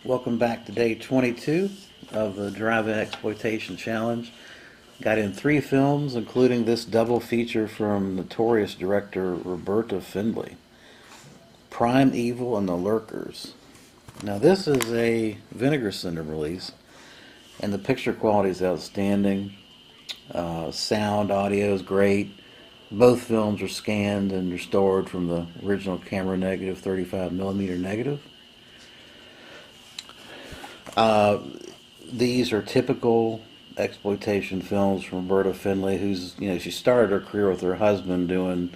Welcome back to day 22 of the Drive-In Exploitation Challenge. Got in 3 films, including this double feature from notorious director Roberta Findlay, Prime Evil and The Lurkers. Now this is a Vinegar Syndrome release, and the picture quality is outstanding. Sound, audio is great. Both films are scanned and restored from the original camera negative, 35mm negative. These are typical exploitation films from Roberta Findlay, who's, she started her career with her husband doing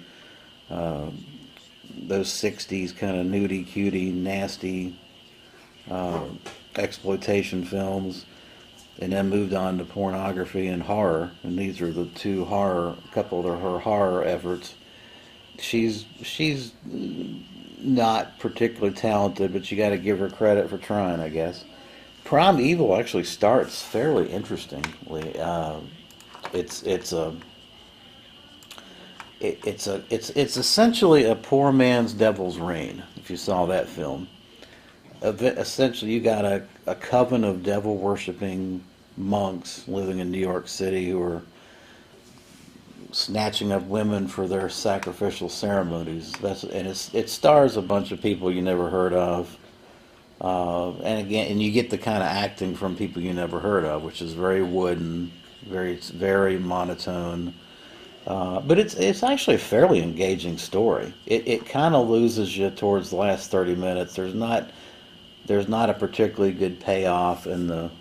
those 60s kind of nudie, cutie, nasty exploitation films, and then moved on to pornography and horror. And these are the couple of her horror efforts. She's not particularly talented, but you got to give her credit for trying, I guess. Prime Evil actually starts fairly interestingly. It's essentially a poor man's Devil's Reign. If you saw that film, essentially you got a coven of devil worshipping monks living in New York City who are snatching up women for their sacrificial ceremonies. It stars a bunch of people you never heard of. And you get the kind of acting from people you never heard of, which is very wooden, very monotone. But it's actually a fairly engaging story. It kind of loses you towards the last 30 minutes. There's not a particularly good payoff, and the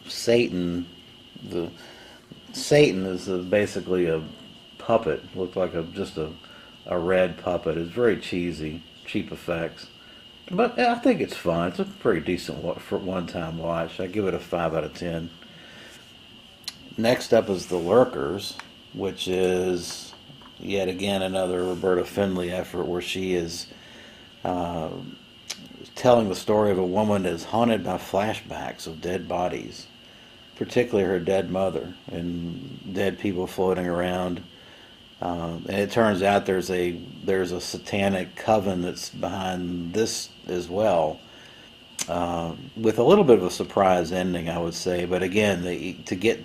Satan is basically a puppet. Looked like just a red puppet. It's very cheesy, cheap effects. But I think it's fun. It's a pretty decent one-time watch. I give it a 5 out of 10. Next up is The Lurkers, which is yet again another Roberta Findlay effort where she is telling the story of a woman that is haunted by flashbacks of dead bodies, particularly her dead mother and dead people floating around. And it turns out there's a satanic coven that's behind this as well, with a little bit of a surprise ending, I would say. But again, to get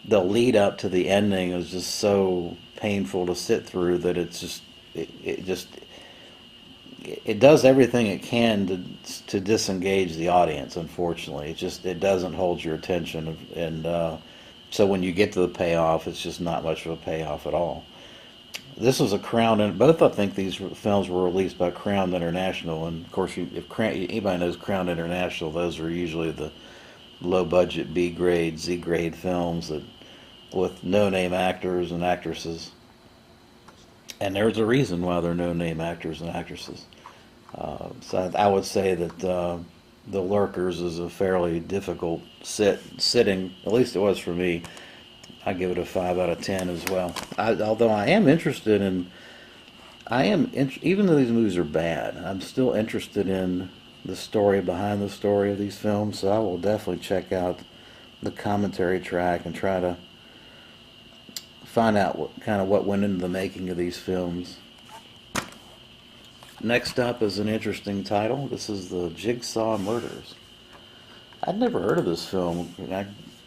the lead up to the ending is just so painful to sit through that it does everything it can to disengage the audience. Unfortunately, it doesn't hold your attention, and so when you get to the payoff, it's just not much of a payoff at all. This was a Crown, and both I think these films were released by Crown International, and of course, if anybody knows Crown International, those are usually the low-budget B-grade, Z-grade films with no-name actors and actresses, and there's a reason why they're no-name actors and actresses. So I would say that The Lurkers is a fairly difficult sitting, at least it was for me. I give it a 5 out of 10 as well. Although I am interested in, even though these movies are bad, I'm still interested in the story behind the story of these films. So I will definitely check out the commentary track and try to find out what went into the making of these films. Next up is an interesting title. This is The Jigsaw Murders. I'd never heard of this film.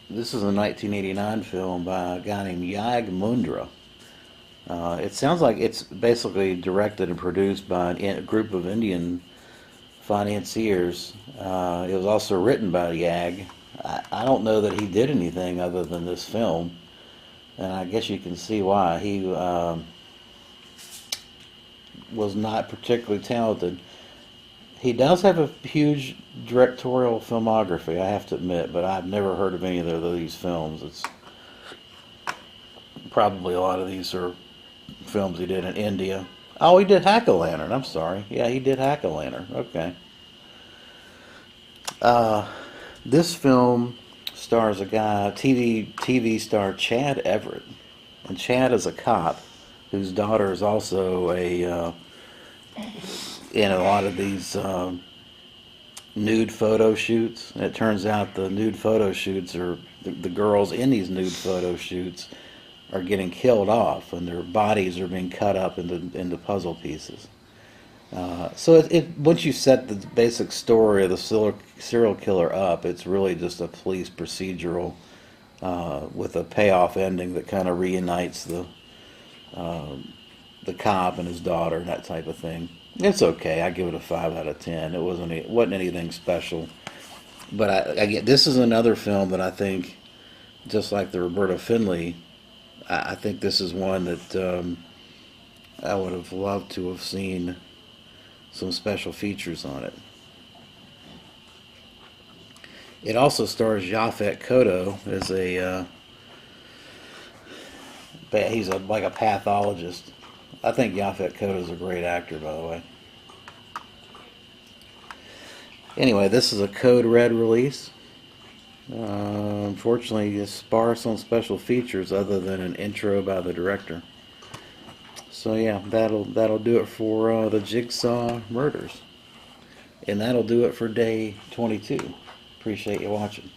This is a 1989 film by a guy named Yag Mundra. It sounds like it's basically directed and produced by a group of Indian financiers. It was also written by Yag. I don't know that he did anything other than this film, and I guess you can see why. He was not particularly talented. He does have a huge directorial filmography, I have to admit, but I've never heard of any of these films. It's probably a lot of these are films he did in India. Oh, he did Hack-A-Lantern. I'm sorry. Yeah, he did Hack-A-Lantern. Okay. This film stars a guy, TV star Chad Everett, and Chad is a cop whose daughter is also in a lot of these nude photo shoots. And it turns out the nude photo shoots are the girls in these nude photo shoots are getting killed off, and their bodies are being cut up into puzzle pieces. So once you set the basic story of the serial killer up, it's really just a police procedural with a payoff ending that kind of reunites the cop and his daughter and that type of thing. It's okay. I give it a 5 out of 10. It wasn't anything special, but I get this is another film that I think, just like the Roberta Findlay, I think this is one that I would have loved to have seen some special features on it. It also stars Yaphet Kotto as he's like a pathologist. I think Yaphet Kotto is a great actor, by the way. Anyway, this is a Code Red release. Unfortunately, it's sparse on special features other than an intro by the director. So yeah, that'll do it for the Jigsaw Murders, and that'll do it for day 22. Appreciate you watching.